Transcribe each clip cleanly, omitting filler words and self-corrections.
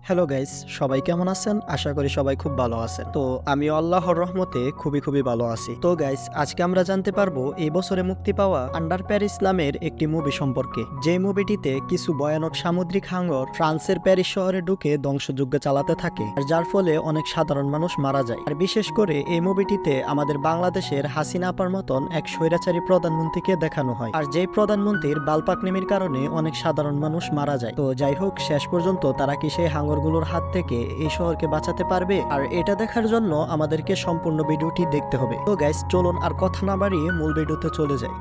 Hello guys, সবাই কেমন আছেন? আশা করি সবাই খুব ভালো আছেন। তো আমি আল্লাহর রহমতে খুবই ভালো আছি। তো গাইস, আজকে আমরা জানতে পারবো এই বছরে মুক্তি পাওয়া আন্ডার প্যারিস নামের একটি মুভি সম্পর্কে। যে মুভিটিতে কিছু ভয়ানক সামুদ্রিক হাঙর ফ্রান্সের প্যারিস শহরে ঢুকে ধ্বংসযজ্ঞ চালাতে থাকে, আর যার ফলে অনেক সাধারণ মানুষ মারা যায়। আর বিশেষ করে এই মুভিটিতে আমাদের বাংলাদেশের হাসিনা আপার মতন এক স্বৈরাচারী প্রধানমন্ত্রীকে দেখানো হয়, আর যেই প্রধানমন্ত্রীর বালপাকনামির কারণে অনেক সাধারণ মানুষ মারা যায়। তো যাই হোক, শেষ পর্যন্ত তারা কি সেই হাঙরগুলোর হাত থেকে এই শহরকে বাঁচাতে পারবে? আর এটা দেখার জন্য আমাদেরকে সম্পূর্ণ ভিডিওটি দেখতে হবে। তো গাইস, চলুন আর কথা না বাড়িয়ে মূল ভিডিওতে চলে যাই।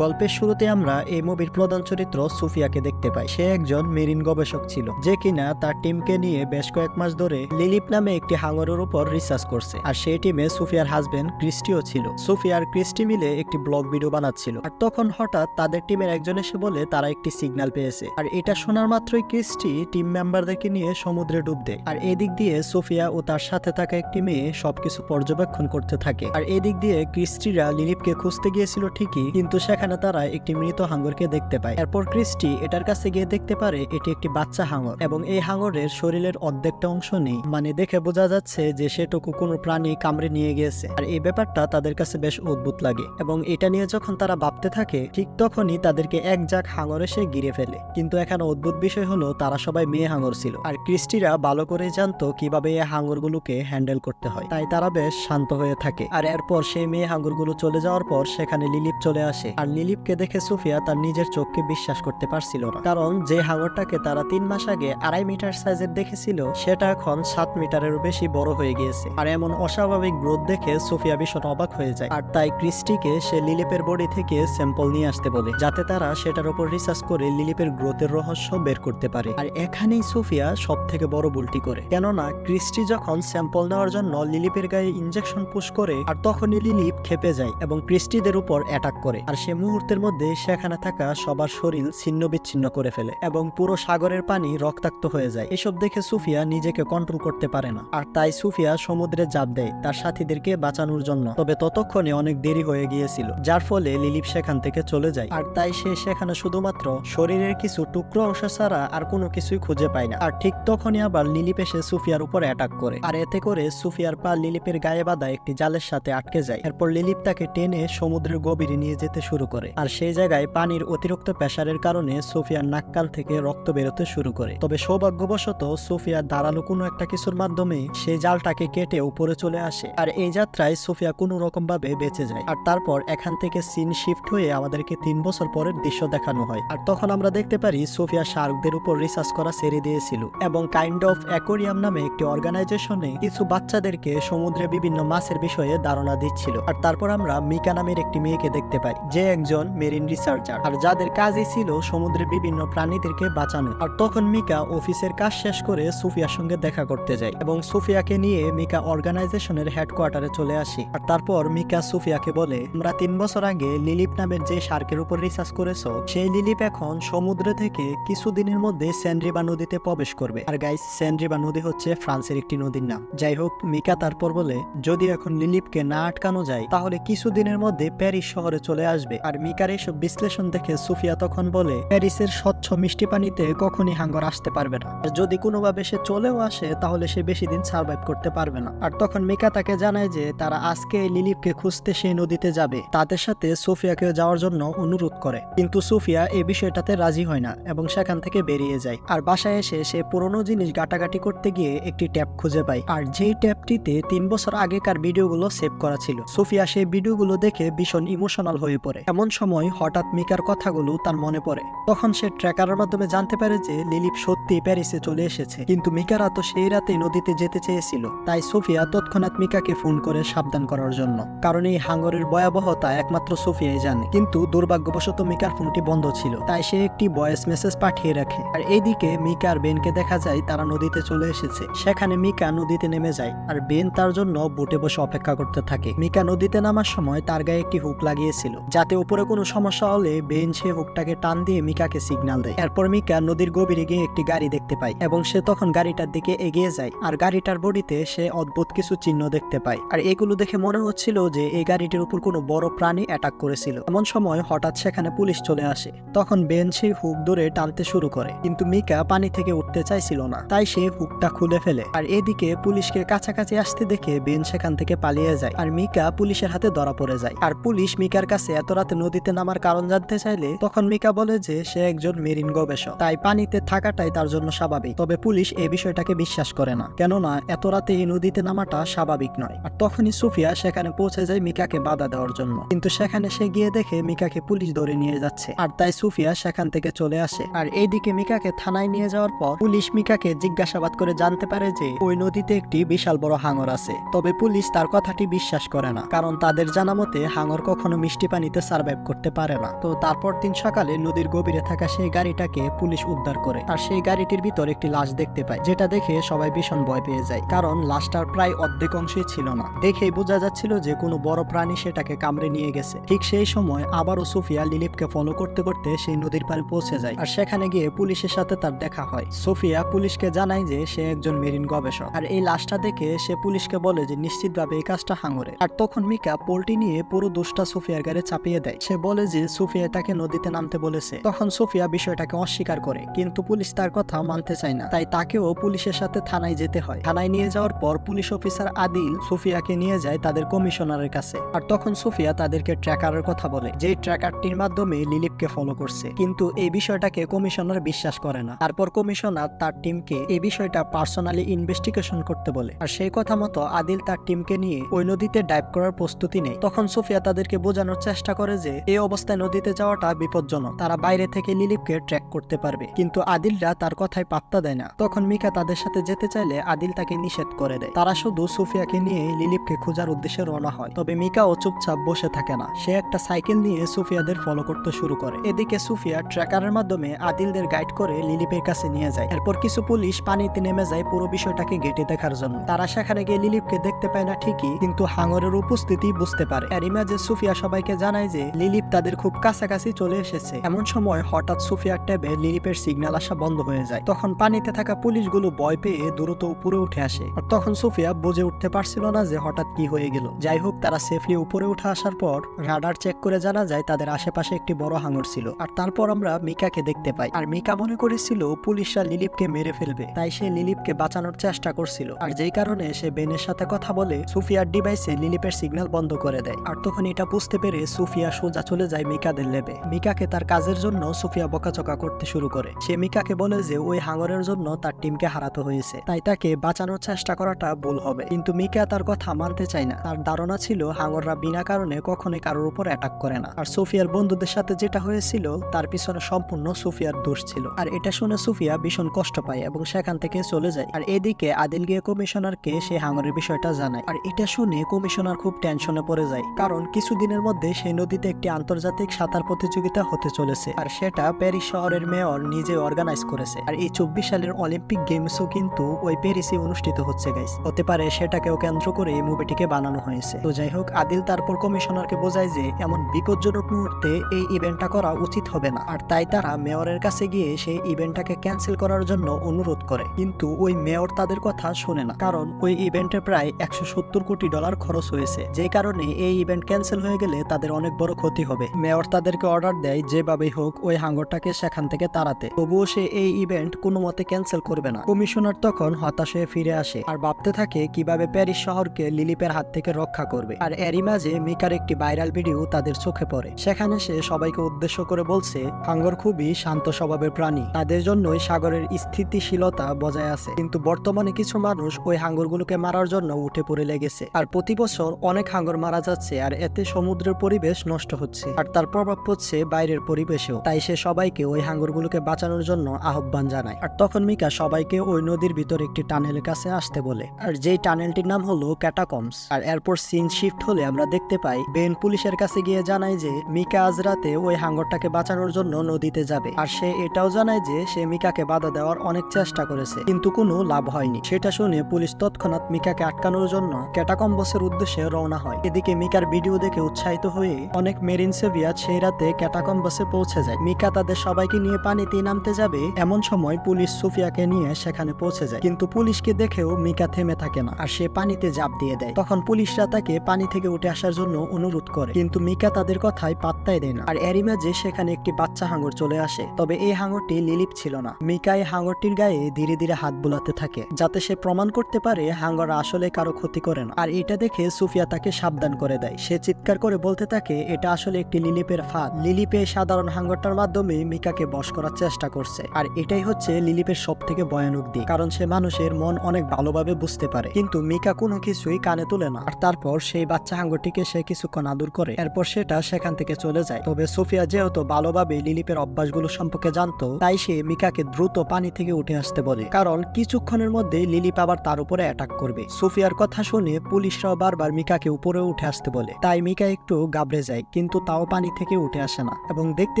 গল্পের শুরুতে আমরা এই মুভির প্রধান চরিত্র সুফিয়াকে দেখতে পাই। সে একজন মেরিন গবেষক ছিল, যে কিনা তার টিমকে নিয়ে বেশ কয়েক মাস ধরে লিলিপ নামে একটি হাঙরের উপর রিসার্চ করছে। আর সেই টিমে সুফিয়ার হাজবেন্ড ক্রিস্টিও ছিল। সুফিয়া আর ক্রিস্টি মিলে একটি ব্লগ ভিডিও বানাচ্ছিল, আর তখন হঠাৎ তাদের টিমের একজন এসে বলে তারা একটি সিগন্যাল পেয়েছে। আর এটা শোনার মাত্রই ক্রিস্টি টিম মেম্বারদেরকে নিয়ে সমুদ্রে ডুব দেয়। আর এদিক দিয়ে সুফিয়া ও তার সাথে থাকা একটি মেয়ে সবকিছু পর্যবেক্ষণ করতে থাকে। আর এদিক দিয়ে ক্রিস্টিরা লিলিপকে খুঁজতে গিয়েছিল ঠিকই, কিন্তু সেখানে তারা একটি মৃত হাঙরকে দেখতে পায়। এরপর ক্রিস্টি এটার কাছে গিয়ে দেখতে পারে এটি একটি বাচ্চা হাঙর, এবং এই হাঙরের শরীরের অর্ধেকটা অংশ নেই, মানে দেখে বোঝা যাচ্ছে যে সেটুকু কোনো প্রাণী কামড়ে নিয়ে গিয়েছে। আর এই ব্যাপারটা তাদের কাছে বেশ অদ্ভুত লাগে, এবং এটা নিয়ে যখন তারা ভাবতে থাকে ঠিক তখনই তাদেরকে এক ঝাঁক হাঙর এসে ঘিরে ফেলে। কিন্তু এখানে অদ্ভুত বিষয় হলো তারা সবাই মেয়ে হাঙর ছিল, আর ক্রিস্টিরা ভালো করে জানতো কিভাবে এই হাঙরগুলোকে হ্যান্ডেল করতে হয়, তাই তারা বেশ শান্ত হয়ে থাকে। আর এরপর সেই মেয়ে হাঙরগুলো চলে যাওয়ার পর সেখানে লিলিপ চলে আসে। আর লিলিপকে দেখে সুফিয়া তার নিজের চোখকে বিশ্বাস করতে পারছিল না, কারণ যে হাঙরটাকে তারা 3 মাস আগে 2.5 মিটার সাইজের দেখেছিল সেটা এখন 7 মিটারেরও বেশি বড় হয়ে গিয়েছে। আর এমন অস্বাভাবিক গ্রোথ দেখে সুফিয়া ভীষণ অবাক হয়ে যায়। আর তাই ক্রিস্টিকে সে লিলিপের বডি থেকে স্যাম্পল নিয়ে আসতে বলে, যাতে তারা সেটার উপর রিসার্চ করে লিলিপের গ্রোথের রহস্য বের করতে পারে। আর এখানেই সুফিয়া সব থেকে বড় ভুলটি করে, কেননা ক্রিস্টি যখন স্যাম্পল নেওয়ার জন্য লিলিপের গায়ে ইনজেকশন পুশ করে, আর তখনই লিলিপ খেপে যায় এবং ক্রিস্টিদের উপর অ্যাটাক করে। আর সে মুহূর্তের মধ্যে সেখানে থাকা সবার শরীর ছিন্ন বিচ্ছিন্ন করে ফেলে এবং পুরো সাগরের পানি রক্তাক্ত হয়ে যায়। এসব দেখে সুফিয়া নিজেকে কন্ট্রোল করতে পারে না, আর তাই সুফিয়া সমুদ্রে ঝাঁপ দেয় তার সাথীদেরকে বাঁচানোর জন্য। তবে ততক্ষণে অনেক দেরি হয়ে গিয়েছিল, যার ফলে লিলিপ সেখান থেকে চলে যায়। আর তাই সে সেখানে শুধুমাত্র শরীরের কিছু টুকরো অংশ ছাড়া আর কোনো কিছুই খুঁজে পায় না। আর ঠিক তখনই আবার লিলিপ এসে সুফিয়ার উপর অ্যাটাক করে, আর এতে করে সুফিয়ার পা লিলিপের গায়ে বাঁধা একটি জালের সাথে আটকে যায়। এরপর লিলিপ তাকে টেনে সমুদ্রের গভীরে নিয়ে যেতে শুরু করে, আর সেই জায়গায় পানির অতিরিক্ত প্রেসারের কারণে সোফিয়ার নাককাল থেকে রক্ত বেরোতে শুরু করে। তবে সৌভাগ্যবশত সোফিয়া ধারালো কোনো একটা কিছুর মাধ্যমে সেই জালটাকে কেটে উপরে চলে আসে, আর এই যাত্রায় সোফিয়া কোনো রকম ভাবে বেঁচে যায়। আর তারপর এখান থেকে সিন শিফট হয়ে আমাদেরকে 3 বছর পরের দৃশ্য দেখানো হয়। আর তখন আমরা দেখতে পারি সোফিয়া শার্কদের উপর রিসার্চ করা ছেড়ে দিয়েছিল, এবং কাইন্ড অফ অ্যাকোরিয়াম নামে একটি অর্গানাইজেশনে কিছু বাচ্চাদেরকে সমুদ্রে বিভিন্ন মাছের বিষয়ে ধারণা দিচ্ছিল। আর তারপর আমরা মিকা নামের একটি মেয়েকে দেখতে পাই, যে একজন মেরিন রিসার্চার, আর যাদের কাজই ছিল সমুদ্রের বিভিন্ন প্রাণীদেরকে বাঁচানো। আর তখন মিকা অফিসের কাজ শেষ করে সুফিয়ার সঙ্গে দেখা করতে যায়, এবং সুফিয়াকে নিয়ে মিকা অর্গানাইজেশনের হেডকোয়ার্টারে চলে আসে। আর তারপর মিকা সুফিয়াকে বলে, আমরা 3 বছর আগে লিলিপ নামের যে শার্কের উপর রিসার্চ করেছো, সেই লিলিপ এখন সমুদ্র থেকে কিছুদিনের মধ্যে সেন্ড্রিবা নদীতে প্রবেশ করবে। আর গাইস, সেন্ড্রিবা নদী হচ্ছে ফ্রান্সের একটি নদীর নাম। যাই হোক, মিকা তারপর বলে যদি এখন লিলিপকে না আটকানো যায় তাহলে কিছুদিনের মধ্যে প্যারিস শহরে চলে আসবে। আর মিকার এসব বিশ্লেষণ দেখে সুফিয়া তখন বলে, প্যারিসের স্বচ্ছ মিষ্টি পানিতে কখনই হাঙ্গর আসতে পারবে না, আর যদি কোনোভাবে সে চলেও আসে তাহলে সে বেশি দিন সার্ভাইভ করতে পারবে না। আর তখন মিকা তাকে জানায় যে তারা আজকে লিলিপকে খুঁজতে সেই নদীতে যাবে, তাদের সাথে সুফিয়াকে যাওয়ার জন্য অনুরোধ করে। কিন্তু সুফিয়া এই বিষয়টাতে রাজি হয় না এবং সেখান থেকে বেরিয়ে যায়। আর বাসায় এসে সে পুরনো জিনিস ঘাটাঘাটি করতে গিয়ে একটি ট্যাপ খুঁজে পায়, আর যেই ট্যাপটিতে 3 বছর আগেকার ভিডিওগুলো সেভ করা ছিল। সুফিয়া সেই ভিডিওগুলো দেখে ভীষণ ইমোশনাল হয়ে পড়ে। এমন সময় হঠাৎ মিকার কথাগুলো তার মনে পড়ে। তখন সে ট্র্যাকারের মাধ্যমে জানতে পারে যে লিলিপ সত্যি প্যারিসে চলে এসেছে, কিন্তু মিকারা তো সেই রাতে নদীতে যেতে চেয়েছিল। তাই সোফিয়া তৎক্ষণাৎ মিকাকে ফোন করে সাবধান করার জন্য, কারণ এই হাঙ্গরের ভয়াবহতা একমাত্র সোফিয়াই জানে। কিন্তু দুর্ভাগ্যবশত মিকার ফোনটি বন্ধ ছিল, তাই সে একটি ভয়েস মেসেজ পাঠিয়ে রাখে। আর এইদিকে মিকা আর বেনকে দেখা যায় তারা নদীতে চলে এসেছে। সেখানে মিকা নদীতে নেমে যায়, আর বেন তার জন্য বোটে বসে অপেক্ষা করতে থাকে। মিকা নদীতে নামার সময় তার গায়ে একটি হুক লাগিয়েছিল, যাতে ও উপরে কোনো সমস্যা হলে বেন সে হুকটাকে টান দিয়ে মিকাকে সিগন্যাল দেয়। এরপর মিকা নদীর গভীরে গিয়ে একটি গাড়ি দেখতে পায় এবং সে তখন গাড়িটার দিকে এগিয়ে যায় আর গাড়িটার বডিতে সে অদ্ভুত কিছু চিহ্ন দেখতে পায়। আর এগুলো দেখে মনে হচ্ছিল যে এই গাড়িটির উপর কোনো বড় প্রাণী অ্যাটাক করেছিল। এমন সময় হঠাৎ সেখানে পুলিশ চলে আসে। তখন বেন সেই হুক ধরে টানতে শুরু করে, কিন্তু মিকা পানি থেকে উঠতে চাইছিল না, তাই সে হুকটা খুলে ফেলে। আর এদিকে পুলিশকে কাছাকাছি আসতে দেখে বেন সেখান থেকে পালিয়ে যায় আর মিকা পুলিশের হাতে ধরা পড়ে যায়। আর পুলিশ মিকার কাছে এত রাতে নদীতে নামার কারণ জানতে চাইলে তখন মিকা বলে যে সে একজন মেরিন গবেষক, তাই পানিতে থাকাটাই তার জন্য স্বাভাবিক। তবে পুলিশ এই বিষয়টাকে বিশ্বাস করে না, কেননা এত রাতে এই নদীতে নামাটা স্বাভাবিক নয়। আর তখনই সুফিয়া সেখানে পৌঁছে যায় মিকাকে বাধা দেওয়ার জন্য, কিন্তু সেখানে সে গিয়ে দেখে মিকাকে পুলিশ ধরে নিয়ে যাচ্ছে। আর তাই সুফিয়া সেখান থেকে চলে আসে। আর এইদিকে মিকাকে থানায় নিয়ে যাওয়ার পর পুলিশ মিকাকে জিজ্ঞাসাবাদ করে জানতে পারে যে ওই নদীতে একটি বিশাল বড় হাঙর আছে। তবে পুলিশ তার কথাটি বিশ্বাস করে না, কারণ তাদের জানা মতে হাঙর কখনো মিষ্টি পানিতে সার্ভাইভ করতে পারে না। তো তারপর দিন সকালে নদীর গভীরে থাকা সেই গাড়িটাকে পুলিশ উদ্ধার করে আর সেই গাড়িটির ভিতর একটি লাশ দেখতে পায়, যেটা দেখে সবাই ভীষণ ভয় পেয়ে যায়, কারণ লাশটার প্রায় অর্ধেক অংশই ছিল না। দেখেই বোঝা যাচ্ছিল যে কোনো বড় প্রাণী সেটাকে কামড়ে নিয়ে গেছে। ঠিক সেই সময় আবারও সুফিয়া লিলিপকে ফলো করতে করতে সেই নদীর পাড়ে পৌঁছে যায় আর সেখানে গিয়ে পুলিশের সাথে তার দেখা হয়। সুফিয়া পুলিশকে জানায় যে সে একজন মেরিন গবেষক আর এই লাশটা দেখে সে পুলিশকে বলে যে নিশ্চিতভাবে এই কাজটা হাঙরের। আর তখন মিকা পোল্টি নিয়ে পুরো দোষটা সুফিয়ার গায়ে চাপিয়ে দেয়। সে বলে যে সুফিয়া তাকে নদীতে নামতে বলেছে। তখন সুফিয়া বিষয়টাকে অস্বীকার করে, কিন্তু পুলিশ তার কথা মানতে চায় না, তাই তাকেও পুলিশের সাথে থানায় যেতে হয়। থানায় নিয়ে যাওয়ার পর পুলিশ অফিসার আদিল সুফিয়াকে নিয়ে যায় তাদের কমিশনারের কাছে। আর তখন সুফিয়া তাদেরকে ট্র্যাকারের কথা বলে, যে ট্র্যাকারটির মাধ্যমে লিলিপকে ফলো করছে, কিন্তু এই বিষয়টাকে কমিশনার বিশ্বাস করে না। তারপর কমিশনার তার টিমকে এই বিষয়টা পার্সোনালি ইনভেস্টিগেশন করতে বলে। আর সেই কথা মতো আদিল তার টিমকে নিয়ে ওই নদীতে ডাইভ করার প্রস্তুতি নেয়। তখন সুফিয়া তাদেরকে বোঝানোর চেষ্টা করে যে এই অবস্থায় নদীতে যাওয়াটা বিপজ্জনক, তারা বাইরে থেকে লিলিপকে ট্র্যাক করতে পারবে, কিন্তু আদিলরা তার কথায় পাত্তা দেয় না। তখন মিকা তাদের সাথে যেতে চাইলে আদিল তাকে নিষেধ করে দেয়। তারা শুধু সুফিয়াকে নিয়ে লিলিপকে খোঁজার উদ্দেশ্যে রওনা হয়। তবে মিকাও চুপচাপ বসে থাকে না, সে একটা সাইকেল নিয়ে সুফিয়াদের ফলো করতে শুরু করে। এদিকে সুফিয়া ট্র্যাকারের মাধ্যমে আদিলদের গাইড করে লিলিপের কাছে নিয়ে যায়। এরপর কিছু পুলিশ পানিতে নেমে যায় পুরো বিষয়টাকে ঘেঁটে দেখার জন্য। তারা সেখানে গিয়ে লিলিপকে দেখতে পায় না ঠিকই, কিন্তু হাঙরের উপস্থিতি বুঝতে পারে। এর ইমাজে সুফিয়া সবাইকে জানায় যে লিলিপ তাদের খুব কাছাকাছি চলে এসেছে। এমন সময় হঠাৎ সুফিয়ার ট্যাবে লিলিপের সিগন্যাল আসা বন্ধ হয়ে যায়। তখন পানিতে থাকা পুলিশগুলো ভয় পেয়ে দ্রুত উপরে উঠে আসে। আর তখন সুফিয়া বুঝে উঠতে পারছিল না যে হঠাৎ কি হয়ে গেল। যাই হোক, তারা সেফলি উপরে উঠে আসার পর রাডার চেক করে জানা যায় তাদের আশেপাশে একটি বড় হাঙর ছিল। আর তারপর আমরা মিকাকে দেখতে পাই। আর মিকা মনে করেছিল পুলিশরা লিলিপকে মেরে ফেলবে, তাই সে লিলিপকে বাঁচানোর চেষ্টা করছিল। আর যেই কারণে সে বেনের সাথে কথা বলে সুফিয়ার ডিভাইসে লিলিপের সিগন্যাল বন্ধ করে দেয়। আর তখন এটা বুঝতে পেরে সুফিয়া সোজা চলে যায় মিকাদের ল্যাবে। মিকাকে তার কাজের জন্য সুফিয়া বকাচকা করতে শুরু করে। সে মিকাকে বলে যে ওই হাঙরের জন্য তার টিমকে হারাতে হয়েছে, তাই তাকে বাঁচানোর চেষ্টা করাটা ভুল হবে। কিন্তু মিকা তার কথা মানতে চায় না। তার ধারণা ছিল হাঙররা বিনা কারণে কখনোই কারোর উপর অ্যাটাক করে না। আর সুফিয়ার বন্ধুদের সাথে যেটা হয়েছিল তার পিছনে সম্পূর্ণ সুফিয়ার দোষ ছিল। আর এটা শুনে সুফিয়া ভীষণ কষ্ট পায় এবং সেখান থেকে চলে যায়। আর এদিকে আদিল গিয়ে কমিশনারকে সেই হাঙরের বিষয়টা জানায়। আর এটা শুনে কমিশনার খুব টেনশনে পড়ে যায়, কারণ কিছুদিনের মধ্যে সেই নদীতে একটি আন্তর্জাতিক সাঁতার প্রতিযোগিতা হতে চলেছে। আর সেটা প্যারিস শহরের মেয়র নিজে অর্গানাইজ করেছে। আর এই 24 সালের অলিম্পিক গেমসও কিন্তু ওই প্যারিসে অনুষ্ঠিত হচ্ছে গাইস। হতে পারে সেটাকেও কেন্দ্র করে এই মুভিটিকে বানানো হয়েছে। তো যাই হোক, আদিল তারপর কমিশনারকে বোঝায় যে এমন বিপজ্জনক মুহূর্তে এই ইভেন্টটা করা উচিত হবে না। আর তাই তারা মেয়রের কাছে গিয়ে সেই ইভেন্টটাকে ক্যান্সেল করার জন্য অনুরোধ করে, কিন্তু ওই মেয়র তাদের কথা শোনে না, কারণ ওই ইভেন্টে প্রায় $170 কোটি খরচ হয়েছে। যে কারণে এই ইভেন্ট ক্যান্সেল হয়ে গেলে তাদের অনেক বড় ক্ষতি হবে। মেয়র তাদেরকে অর্ডার দেয় যেভাবেই হোক ওই হাঙরটাকে সেখান থেকে তাড়াতে। তবুও সে এই ইভেন্ট কোনো মতে ক্যান্সেল করবে না। কমিশনার তখন হতাশ হয়ে ফিরে আসে আর ভাবতে থাকে কিভাবে প্যারিস শহরকে লিলিপের হাত থেকে রক্ষা করবে। আর এরই মাঝে মিকার একটি ভাইরাল ভিডিও তাদের চোখে পড়ে। সেখানে সে সবাইকে উদ্দেশ্য করে বলছে হাঙর খুবই শান্ত স্বভাবের প্রাণী, তাদের জন্যই সাগরের স্থিতিশীলতা বজায় আছে। কিন্তু বর্তমানে কিছু মানুষ ওই হাঙরগুলোকে মারার জন্য উঠে পড়ে লেগেছে। আর প্রতি বছর অনেক হাঙর মারা যাচ্ছে, আর এতে সমুদ্রের পরিবেশ নষ্ট হচ্ছে আর তার প্রভাব পড়ছে বাইরের পরিবেশেও। তাই সে সবাইকে ওই হাঙরগুলোকে বাঁচানোর জন্য আহ্বান জানায়। আর তখন মিকা সবাইকে ওই নদীর ভিতর একটি টানেলের কাছে আসতে বলে, আর যেই টানেলটির নাম হলো ক্যাটাকম্বস। আর এরপর সিন শিফট হলে আমরা দেখতে পাই বেন পুলিশের কাছে গিয়ে জানায় যে মিকা আজ রাতে ওই হাঙরটাকে বাঁচানোর জন্য নদীতে যাবে। আর সে এটাও জানায় যে সে মিকাকে বাধা দেওয়ার অনেক চেষ্টা করেছে, কিন্তু কোনো লাভ হয়নি। সেটা শুনে পুলিশ তৎক্ষণাৎ মিকাকে আটকানোর জন্য ক্যাটাকম্বসের উদ্দেশ্যে রওনা হয়। এদিকে মিকার ভিডিও দেখে উৎসাহিত হয়ে অনেক অনেক মেরিন সোভিয়েত সেই রাতে ক্যাটাকম্বাসে পৌঁছে যায়। মিকা তাদের সবাইকে নিয়ে পানিতে নামতে যাবে, এমন সময় পুলিশ সুফিয়াকে নিয়ে সেখানে পৌঁছে যায়। কিন্তু পুলিশকে দেখেও মিকা থেমে থাকে না, আর সে পানিতে ঝাঁপ দিয়ে দেয়। তখন পুলিশরা তাকে পানি থেকে উঠে আসার জন্য অনুরোধ করে, কিন্তু মিকা তাদের কথায় পাত্তাই দেয় না। আর এরই মাঝে সেখানে একটি বাচ্চা হাঙর চলে আসে, তবে এই হাঙরটি লিলিপ ছিল না। মিকা এই হাঙরটির গায়ে ধীরে ধীরে হাত বুলাতে থাকে, যাতে সে প্রমাণ করতে পারে হাঙর আসলে কারো ক্ষতি করে না। আর এটা দেখে সুফিয়া তাকে সাবধান করে দেয়। সে চিৎকার করে বলতে থাকে এটা আসলে একটি লিলিপের ফাঁদ। লিলিপে সাধারণ হাঙরটার মাধ্যমে মিকাকে বশ করার চেষ্টা করছে, আর এটাই হচ্ছে লিলিপের সব থেকে ভয়ানক দিক, কারণ সে মানুষের মন অনেক ভালোভাবে বুঝতে পারে। কিন্তু মিকা কোনো কিছুই কানে তুলে না। আর তারপর সেই বাচ্চা হাঙরটিকে সে কিছুক্ষণ আদর করে, এরপর সেটা সেখান থেকে চলে যায়। তবে সুফিয়া যেহেতু ভালোভাবে লিলিপের অভ্যাসগুলো সম্পর্কে জানতো, তাই সে মিকাকে দ্রুত পানি থেকে উঠে আসতে বলে, কারণ কিছুক্ষণের মধ্যে লিলিপ আবার তার উপরে অ্যাটাক করবে। সুফিয়ার কথা শুনে পুলিশরাও বারবার মিকাকে উপরে উঠে আসতে বলে, তাই মিকা একটু গাবড়ে যায়, কিন্তু তাও পানি থেকে উঠে আসে না। এবং দেখতে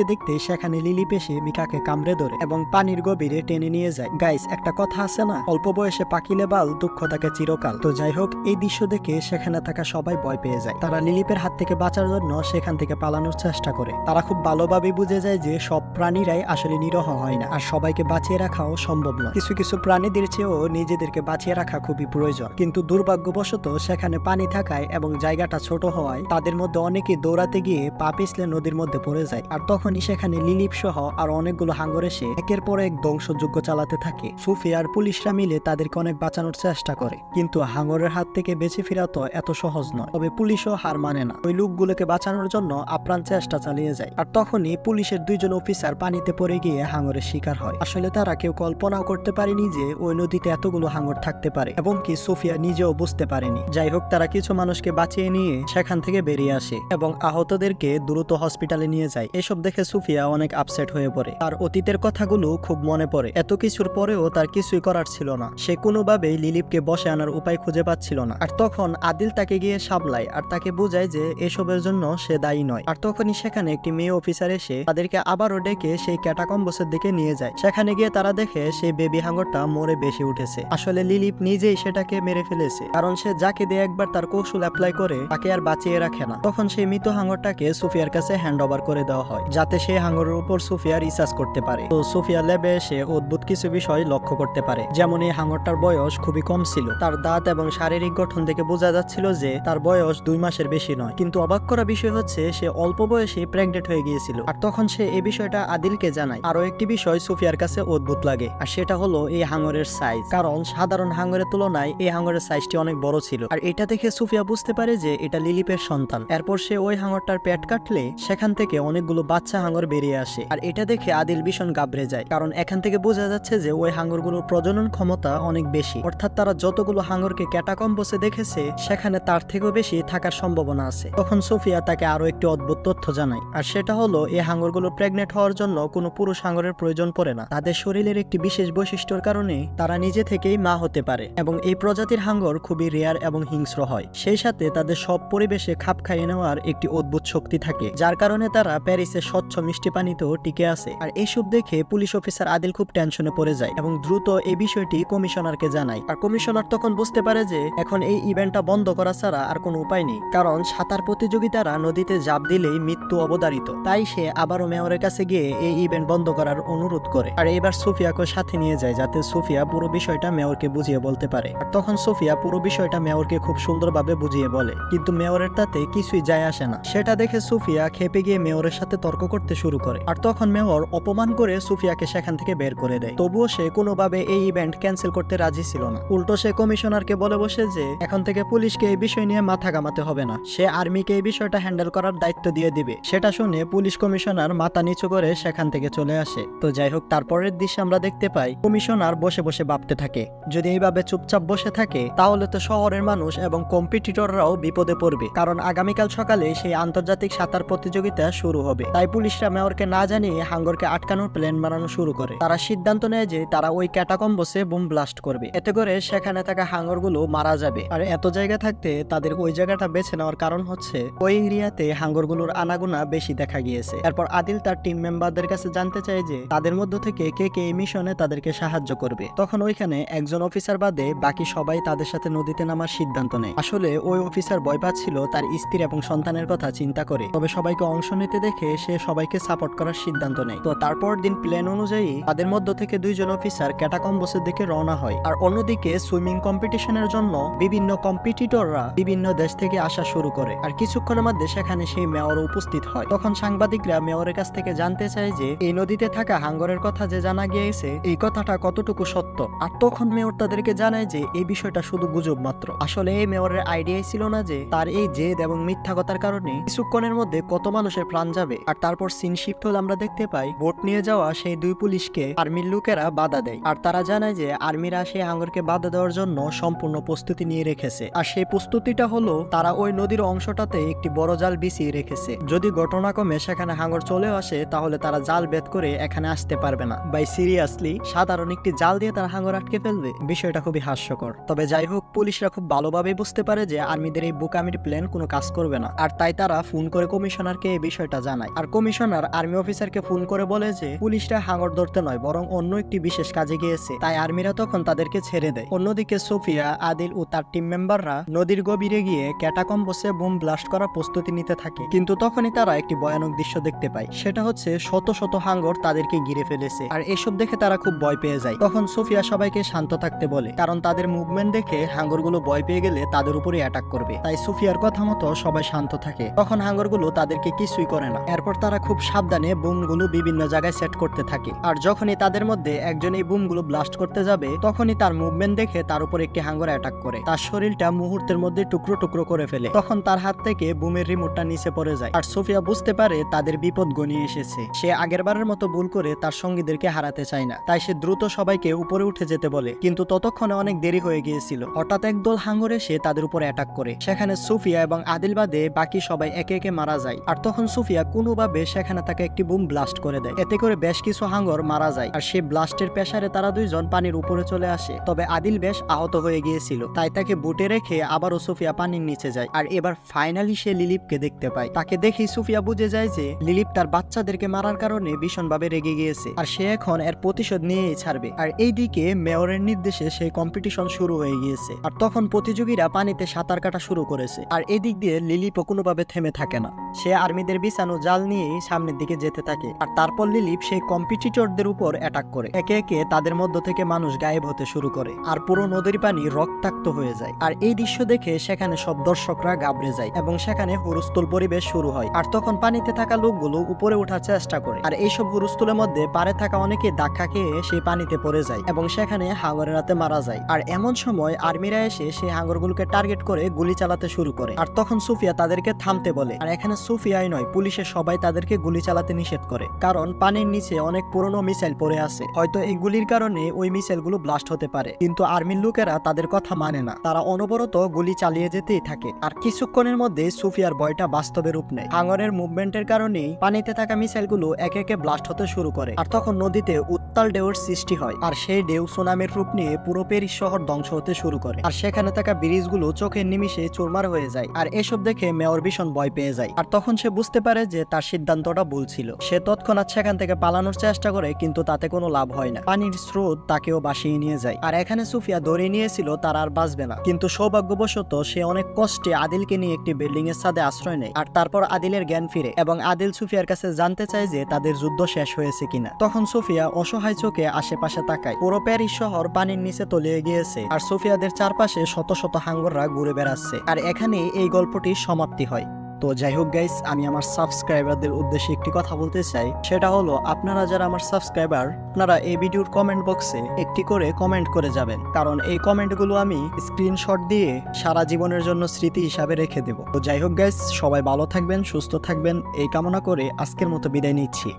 দেখতে সেখানে লিলিপ এসে মিকাকে কামড়ে ধরে এবং পানির গভীরে টেনে নিয়ে যায়। গাইস, একটা কথা আছে না, অল্প বয়সে পাকিলে বাল, দুঃখ থাকে চিরকাল। তো যাই হোক, এই দৃশ্য দেখে সেখানে থাকা সবাই ভয় পেয়ে যায়। তারা লিলিপের হাত থেকে বাঁচার জন্য সেখান থেকে পালানোর চেষ্টা করে। তারা খুব ভালোভাবে বুঝে যায় যে সব প্রাণীরাই আসলে নিরহ হয় না, আর সবাইকে বাঁচিয়ে রাখাও সম্ভব নয়। কিছু কিছু প্রাণীদের চেয়েও নিজেদেরকে বাঁচিয়ে রাখা খুবই প্রয়োজন। কিন্তু দুর্ভাগ্যবশত সেখানে পানি থাকায় এবং জায়গাটা ছোট হওয়ায় তাদের মধ্যে অনেকেই দৌড়াতে গিয়ে পা পিছলে নদীর মধ্যে পড়ে যায়। আর তখনই সেখানে লিলিপ সহ আর অনেকগুলো হাঙর এসে একের পর এক ধ্বংসযজ্ঞ চালাতে থাকে। সুফিয়া আর পুলিশরা মিলে তাদেরকে অনেক বাঁচানোর চেষ্টা করে, কিন্তু হাঙরের হাত থেকে বেঁচে ফেরা তো এত সহজ নয়। তবে পুলিশও হার মানে না, ওই লোকগুলোকে বাঁচানোর জন্য আপ্রাণ চেষ্টা চালিয়ে যায়। আর তখনই পুলিশের দুইজন অফিসার পানিতে পড়ে গিয়ে হাঙরের শিকার হয়। আসলে তারা কেউ কল্পনাও করতে পারেনি যে ওই নদীতে এতগুলো হাঙর থাকতে পারে, এবং কি সুফিয়া নিজেও বুঝতে পারেনি। যাই হোক, তারা কিছু মানুষকে বাঁচিয়ে নিয়ে সেখান থেকে বেরিয়ে আসে এবং আহতদেরকে দ্রুত হসপিটালে নিয়ে যায়। এসব দেখে সুফিয়া অনেক আপসেট হয়ে পড়ে। তার অতীতের কথাগুলো খুব মনে পড়ে। এত কিছুর পরেও তার কিছুই করার ছিল না। সে কোনোভাবেই লিলিপকে বসে আনার উপায় খুঁজে পাচ্ছিল না। আর তখন আদিল তাকে গিয়ে সামলায় আর তাকে বোঝায় যে এসবের জন্য সে দায়ী নয়। আর তখনই সেখানে একটি মেয়ে অফিসার এসে তাদেরকে আবারও ডেকে সেই ক্যাটাকম্বসের দিকে নিয়ে যায়। সেখানে গিয়ে তারা দেখে সেই বেবি হাঙরটা মরে বেশি উঠেছে। আসলে লিলিপ নিজেই সেটাকে মেরে ফেলেছে, কারণ সে যাকে দিয়ে একবার তার কৌশল অ্যাপ্লাই করে তাকে আর বাঁচিয়ে রাখে না। তখন সেই মৃত হাঙরটাকে সুফিয়ার কাছে হ্যান্ড ওভার করে দেওয়া হয়, যাতে সেই হাঙরের উপর সুফিয়া রিসার্চ করতে পারে। তো সুফিয়া ল্যাবে এসে অদ্ভুত কিছু বিষয় লক্ষ্য করতে পারে, যেমন এই হাঙরটার বয়স খুবই কম ছিল। তার দাঁত এবং শারীরিক গঠন থেকে বোঝা যাচ্ছিল যে তার বয়স 2 মাসের বেশি নয়। কিন্তু অবাক করা বিষয় হচ্ছে সে অল্প বয়সে প্রেগনেন্ট হয়ে গিয়েছিল। আর তখন সে এই বিষয়টা আদিলকে জানায়। আরো একটি বিষয় সুফিয়ার কাছে অদ্ভুত লাগে, আর সেটা হলো এই হাঙরের সাইজ, কারণ সাধারণ হাঙরের তুলনায় এই হাঙরের সাইজটি অনেক বড় ছিল। আর এটা দেখে সুফিয়া বুঝতে পারে যে এটা লিলিপের সন্তান। এরপর সে ওই হাঙরটার পেট কাটলে সেখান থেকে অনেকগুলো বাচ্চা হাঙর বেরিয়ে আসে। আর এটা দেখে আদিল ভীষণ গাবড়ে যায়, কারণ এখান থেকে বোঝা যাচ্ছে যে ওই হাঙরগুলোর প্রজনন ক্ষমতা অনেক বেশি, অর্থাৎ তারা যতগুলো হাঙরকে ক্যাটাকম্বসে দেখেছে সেখানে তার থেকেও বেশি থাকার সম্ভাবনা আছে। তখন সুফিয়া তাকে আরো একটি অদ্ভুত তথ্য জানায়, আর সেটা হলো এই হাঙরগুলো প্রেগনেন্ট হওয়ার জন্য কোনো পুরুষ হাঙরের প্রয়োজন পড়ে না। তাদের শরীরের একটি বিশেষ বৈশিষ্ট্যর কারণে তারা নিজে থেকেই মা হতে পারে, এবং এই প্রজাতির হাঙর খুবই রেয়ার এবং হিংস্র হয়। সেই সাথে তাদের সব পরিবেশে খাপ খাইয়ে নেওয়ার একটি অদ্ভুত শক্তি থাকে, যার কারণে তারা প্যারিসের স্বচ্ছ মিষ্টি পানিতেও টিকে আছে। আর এইসব দেখে পুলিশ অফিসার আদিল খুব টেনশনে পড়ে যায় এবং দ্রুত এই বিষয়টি কমিশনারকে জানায়। আর কমিশনার তখন বুঝতে পারে যে এখন এই ইভেন্টটা বন্ধ করা ছাড়া আর কোনো উপায় নেই, কারণ সাঁতার প্রতিযোগিতারা নদীতে ঝাঁপ দিলেই মৃত্যু অবধারিত। তাই সে আবারও মেয়রের কাছে গিয়ে এই ইভেন্ট বন্ধ করার অনুরোধ করে। আর এবার সুফিয়াকে সাথে নিয়ে যায়, যাতে সুফিয়া পুরো বিষয়টা মেয়রকে বুঝিয়ে বলতে পারে। আর তখন সুফিয়া পুরো বিষয়টা মেয়রকে খুব সুন্দরভাবে বুঝিয়ে বলে, কিন্তু মেয়রের তাতে কিছুই যায় আসে না। সেটা দেখে সুফিয়া খেপে গিয়ে মেয়রের সাথে তর্ক করতে শুরু করে। আর তখন মেয়র অপমান করে সুফিয়াকে সেখান থেকে বের করে দেয়। তবুও সে কোনোভাবে এই ইভেন্ট ক্যান্সেল করতে রাজি ছিল না। উল্টো সে কমিশনারকে বলে বসে যে এখন থেকে পুলিশকে এই বিষয় নিয়ে মাথা ঘামাতে হবে না, সে আর্মিকে এই বিষয়টা হ্যান্ডেল করার দায়িত্ব দিয়ে দিবে। সেটা শুনে পুলিশ কমিশনার মাথা নিচু করে সেখান থেকে চলে আসে। তো যাই হোক, তারপরের দৃশ্যে আমরা দেখতে পাই কমিশনার বসে বসে ভাবতে থাকে, যদি এইভাবে চুপচাপ বসে থাকে তাহলে তো শহরের মানুষ এবং কম্পিটিটররাও বিপদে পড়বে, কারণ আগামীকাল সকালে সেই আন্তর্জাতিক সাঁতার প্রতিযোগিতা শুরু হবে। তাই পুলিশরা মেয়রকে না জানিয়ে হাঙ্গরকে আটকানোর প্ল্যান বানানো শুরু করে। তারা সিদ্ধান্ত নেয় যে তারা ওই ক্যাটাকম্বসে বুম ব্লাস্ট করবে, এতে করে সেখানে থাকা হাঙ্গরগুলো মারা যাবে। আর এত জায়গা থাকতে তাদের ওই জায়গাটা বেছে নেওয়ার কারণ হচ্ছে ওই এরিয়াতে হাঙ্গরগুলোর আনাগোনা বেশি দেখা গিয়েছে। এরপর আদিল তার টিম মেম্বারদের কাছে জানতে চায় যে তাদের মধ্য থেকে কে কে এই মিশনে তাদেরকে সাহায্য করবে। তখন ওইখানে একজন অফিসার বাদে বাকি সবাই তাদের সাথে নদীতে নামার সিদ্ধান্ত নেয়। আসলে ওই অফিসার ভয় পাচ্ছিল তার স্ত্রী এবং সন্তানের কথা চিন্তা করে, তবে সবাইকে অংশ নিতে দেখে সে সবাইকে সাপোর্ট করার সিদ্ধান্ত নেয়। তো তারপর দিন প্ল্যান অনুযায়ী তাদের মধ্য থেকে 2 জন অফিসার ক্যাটাকম্বসের দিকে রওনা হয়। আর অন্যদিকে সুইমিং কম্পিটিশনের জন্য বিভিন্ন কম্পিটিটররা বিভিন্ন দেশ থেকে আসা শুরু করে। আর কিছুক্ষণের মধ্যে সেখানে সেই মেয়র উপস্থিত হয়। তখন সাংবাদিকরা মেয়রের কাছ থেকে জানতে চায় যে এই নদীতে থাকা হাঙ্গরের কথা যে জানা গিয়েছে এই কথাটা কতটুকু সত্য। আর তখন মেয়র তাদেরকে জানায় যে এই বিষয়টা শুধু গুজব মাত্র। আসলে এই মেয়রের আইডিয়াই ছিল না যে তার এই জেদ এবং মিথ্যা কথার কারণে কিছুক্ষণের মধ্যে কত মানুষের প্রাণ যাবে। আর তারপর সিন শিফট হলে আমরা দেখতে পাই বোট নিয়ে যাওয়া সেই 2 পুলিশকে আর্মির লোকেরা বাধা দেয়। আর তারা জানায় যে আর্মিরা সেই হাঙ্গরকে বাধা দেওয়ার জন্য সম্পূর্ণ প্রস্তুতি নিয়ে রেখেছে। আর সেই প্রস্তুতিটা হলো তারা ওই নদীর অংশটাতে একটি বড় জাল বিছিয়ে রেখেছে। যদি ঘটনাক্রমে সেখানে হাঙ্গর চলেও আসে তাহলে তারা জাল বেদ করে এখানে আসতে পারবে না। বাই সিরিয়াসলি সাধারণ একটি জাল দিয়ে তারা হাঙ্গর আটকে ফেলবে? বিষয়টা খুবই হাস্যকর। তবে যাই হোক, পুলিশরা খুব ভালোভাবে বুঝতে পারে যে আর্মিদের এই বোকামির প্ল্যান কোনো কাজ করবে না। আর তাই তারা ফোন করে কমিশনারকে এই বিষয়টা জানায়। আর কমিশনার আর্মি অফিসারকে ফোন করে বলে যে পুলিশরা হাঙ্গর ধরতে নয় বরং অন্য একটি বিশেষ কাজে গিয়েছে, তাই আর্মিরা তখন তাদেরকে ছেড়ে দেয়। অন্যদিকে সোফিয়া, আদিল ও তার টিম মেম্বাররা নদীর গভীরে গিয়ে ক্যাটাকম্বসে বোম ব্লাস্ট করার প্রস্তুতি নিতে থাকে। কিন্তু তখনই তারা একটি ভয়ানক দৃশ্য দেখতে পায়। সেটা হচ্ছে শত শত হাঙ্গর তাদেরকে ঘিরে ফেলেছে। আর এসব দেখে তারা খুব ভয় পেয়ে যায়। তখন সোফিয়া সবাইকে শান্ত থাকতে বলে, কারণ তাদের মুভমেন্ট দেখে হাঙ্গরগুলো ভয় পেয়ে গেলে তাদের উপরে অ্যাটাক করবে। তাই সোফিয়ার কথা মতো সবাই শান্ত থাকে। তখন হাঙ্গরগুলো তাদেরকে কিছুই করে না। এরপর তারা খুব সাবধানে বোমগুলো বিভিন্ন জায়গায় সেট করতে থাকে। আর যখনই তাদের মধ্যে একজন এই বোমগুলো ব্লাস্ট করতে যাবে তখনই তার মুভমেন্ট দেখে তার উপর একটি হাঙ্গর অ্যাটাক করে তার শরীরটা মুহূর্তের মধ্যে টুকরো টুকরো করে ফেলে। তখন তার হাত থেকে বোমের রিমোটটা নিচে পড়ে যায়। আর সোফিয়া বুঝতে পারে তাদের বিপদ ঘনিয়ে এসেছে। সে আগেরবারের মতো ভুল করে তার সঙ্গীদেরকে হারাতে চায় না। তাই সে দ্রুত সবাইকে উপরে উঠে যেতে বলে, কিন্তু ততক্ষণে অনেক দেরি হয়ে গিয়েছিল। হঠাৎ একদল হাঙ্গর এসে তাদের উপর অ্যাটাক করে। সেখানে সুফিয়া এবং আদিল বাদে বাকি সবাই একে একে মারা যায়। আর তখন সুফিয়া কোনোভাবে সেখানে তাকে একটি বুম ব্লাস্ট করে দেয়। এতে করে বেশ কিছু হাঙ্গর মারা যায়। আর সেই ব্লাস্টের প্রেসারে তারা 2 জন পানির উপরে চলে আসে। তবে আদিল বেশ আহত হয়ে গিয়েছিল, তাই তাকে বুটে রেখে আবারও সুফিয়া পানির নিচে যায়। আর এবার ফাইনালি সে লিলিপকে দেখতে পায়। তাকে দেখেই সুফিয়া বুঝে যায় যে লিলিপ তার বাচ্চাদেরকে মারার কারণে ভীষণভাবে রেগে গিয়েছে। আর সে এখন এর প্রতিশোধ নিয়েই ছাড়বে। আর এইদিকে মেয়রের নির্দেশে সেই কম্পিটিশন শুরু হয়ে গিয়েছে। আর তখন প্রতিযোগীরা পানিতে সাঁতার কাটা শুরু করেছে। আর এদিক দিয়ে লিলিপও কোনোভাবে থেমে থাকে না। সে আর্মিদের বিছানো জাল নিয়েই সামনের দিকে যেতে থাকে। আর তারপর লিলিপ সেই কম্পিটিটরদের উপর অ্যাটাক করে। একে একে তাদের মধ্য থেকে মানুষ গায়েব হতে শুরু করে। আর পুরো নদীর পানি রক্তাক্ত হয়ে যায়। আর এই দৃশ্য দেখে সেখানে সব দর্শকরা ঘাবড়ে যায় এবং সেখানে হুলস্থুল পরিবেশ শুরু হয়। আর তখন পানিতে থাকা লোকগুলো উপরে ওঠার চেষ্টা করে। আর এইসব হুলস্থুলের মধ্যে পারে থাকা অনেকে ধাক্কা খেয়ে সেই পানিতে পড়ে যায় এবং সেখানে হাঙ্গরের হাতে মারা যায়। আর এমন সময় আর্মিরা এসে সেই হাঙ্গরগুলোকে টার্গেট করে গুলি চালাতে শুরু করে। আর তখন সুফিয়া তাদেরকে থামতে বলে। আর এখানে সুফিয়াই নয়, পুলিশের সবাই তাদেরকে গুলি চালাতে নিষেধ করে, কারণ পানির নিচে অনেক পুরনো মিসাইল পড়ে আছে। হয়তো এই গুলির কারণে ওই মিসাইলগুলো ব্লাস্ট হতে পারে। কিন্তু আর্মির লোকেরা তাদের কথা মানে না। তারা অনবরত গুলি চালিয়ে যেতেই থাকে। আর কিছুক্ষণের মধ্যে সুফিয়ার ভয়টা বাস্তবে রূপ নেয়। হাঙ্গরের মুভমেন্টের কারণেই পানিতে থাকা মিসাইলগুলো একে একে ব্লাস্ট হতে শুরু করে। আর তখন নদীতে উত্তাল ঢেউয়ের সৃষ্টি হয়। আর সেই ঢেউ সুনামির রূপ নিয়ে পুরো প্যারিস শহর ধ্বংস হতে শুরু করে। আর সেখানে থাকা ব্রিজগুলো চোখের নিমিষে চুরমার হয়ে যায়। আর এসব দেখে মেয়র ভীষণ ভয় পেয়ে যায়। আর তখন সে বুঝতে পারে যে তার সিদ্ধান্তটা ভুল ছিল। সে তৎক্ষণাৎ সেখান থেকে পালানোর চেষ্টা করে, কিন্তু তাতে কোনো লাভ হয় না। পানির স্রোত তাকেও ভাসিয়ে নিয়ে যায়। আর এখানে সুফিয়া ধরে নিয়েছিল তার আর বাঁচবে না। কিন্তু সৌভাগ্যবশত সে অনেক কষ্টে আদিলকে নিয়ে একটি বিল্ডিং এর ছাদে আশ্রয় নেয়। আর তারপর আদিলের জ্ঞান ফিরে এবং আদিল সুফিয়ার কাছে জানতে চায় যে তাদের যুদ্ধ শেষ হয়েছে কিনা। তখন সুফিয়া অসহায় চোখে আশেপাশে তাকায়। পুরো প্যারিস শহর পানির নিচে তলিয়ে গিয়েছে। আর সুফিয়াদের চারপাশে শত শত হাঙ্গররা ঘুরে বেড়াচ্ছে। আর এখানে এই গল্পটির সমাপ্তি হয়। তো যাই হোক গাইস, আমি আমার সাবস্ক্রাইবারদের উদ্দেশ্যে একটি কথা বলতে চাই। সেটা হলো, আপনারা যারা আমার সাবস্ক্রাইবার, আপনারা এই ভিডিওর কমেন্ট বক্সে একটি করে কমেন্ট করে যাবেন, কারণ এই কমেন্টগুলো আমি স্ক্রিনশট দিয়ে সারা জীবনের জন্য স্মৃতি হিসাবে রেখে দেব। তো যাই হোক গাইস, সবাই ভালো থাকবেন, সুস্থ থাকবেন এই কামনা করে আজকের মতো বিদায় নিচ্ছি।